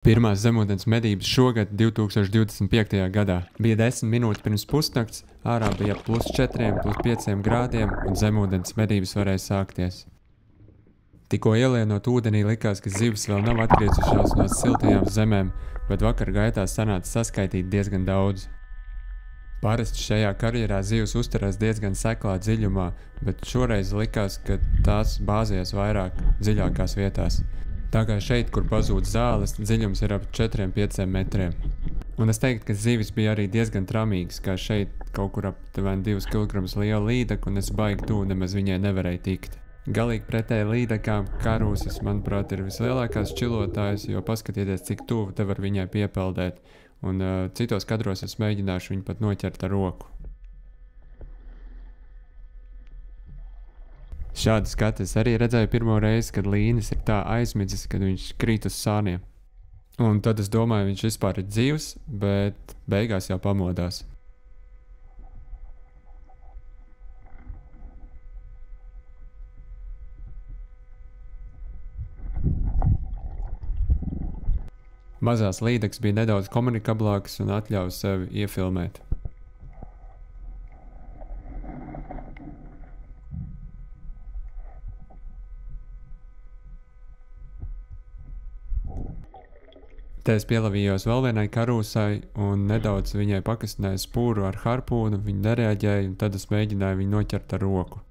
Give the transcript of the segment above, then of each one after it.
Pirmās zemūdens medības šogad, 2025. gadā. Bija 10 minūtes pirms pusnakts, ārā bija +4, +5 grādiem, un zemūdens medības varēja sākties. Tikko ielienot ūdenī, likās, ka zivis vēl nav atgriezušās no siltajām zemēm, bet vakar gaitā sanāca saskaitīt diezgan daudz. Parasti šajā karjerā zivs uzturās diezgan seklā dziļumā, bet šoreiz likās, ka tās bāzējas vairāk dziļākās vietās. Tā kā šeit, kur pazūd zāles, dziļums ir ap 4–5 metriem. Un es teiktu, ka zivis bija arī diezgan tramīgas, kā šeit kaut kur aptuveni 2 kg liela līdeka, un es baigi tuvu nemaz viņai nevarēju tikt. Galīgi pretēji līdekām karūsas, manuprāt, ir vislielākās šķilotājs, jo paskatieties, cik tuvu te var viņai piepeldēt, un citos kadros es mēģināšu viņu pat noķert ar roku. Šādu skatu es arī redzēju pirmo reizi, kad līnis ir tā aizmidzis, kad viņš krīt uz sāniem. Un tad es domāju, viņš vispār ir dzīvs, bet beigās jau pamodās. Mazās līdeks bija nedaudz komunikablāks un atļauj sevi iefilmēt. Te es pielavījos vēl vienai karūsai un nedaudz viņai pakastināju spūru ar harpūnu, viņa nereaģēja, un tad es mēģināju viņu noķert ar roku.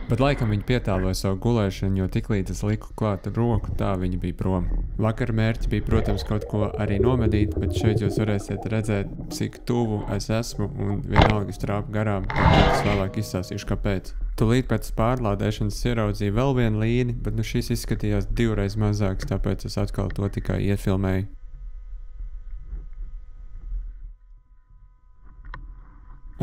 Bet laikam viņi pietāloja savu gulēšanu, jo tiklīdz es liku klāt roku, tā viņi bija prom. Vakar mērķis bija, protams, kaut ko arī nomedīt, bet šeit jūs varēsiet redzēt, cik tuvu es esmu, un vienalga strāpu garām, tad es vēlāk izstāstīšu, kāpēc. Tūlīt pēc pārlādēšanas ieraudzīju vēl vienu līni, bet šis izskatījās 2 reizes mazāks, tāpēc es atkal to tikai iefilmēju.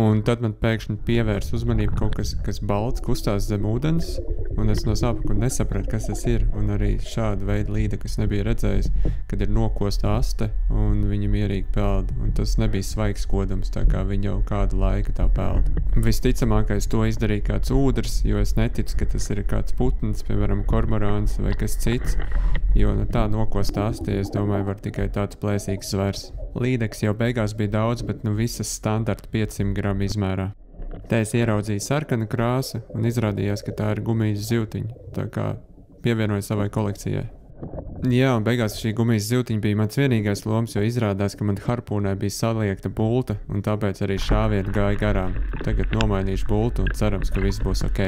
Un tad man pēkšņi pievērs uzmanību kaut kas balts kustās zem ūdens, un es no sāpuma nesapratu, kas tas ir, un arī šādu veidu līdeku es nebiju redzējis, kad ir nokosta aste, un viņi mierīgi peld, un tas nebija svaigs kodums, tā kā viņi jau kādu laiku tā peld. Visticamākais to izdarīja kāds ūdrs, jo es neticu, ka tas ir kāds putns, piemēram, kormorāns vai kas cits, jo tā nokosta aste, es domāju, var tikai tāds plēsīgs zvers. Līdeks jau beigās bija daudz, bet visas standarta 500 gramu izmērā. Te es ieraudzīju sarkanu krāsu un izrādījās, ka tā ir gumijas zivtiņa, tā kā pievienoju savai kolekcijai. Jā, un beigās šī gumijas zivtiņa bija mans vienīgais loms, jo izrādās, ka man harpūnai bija saliekta bulta, un tāpēc arī šāviena gāja garām. Tagad nomainīšu bultu un cerams, ka viss būs ok.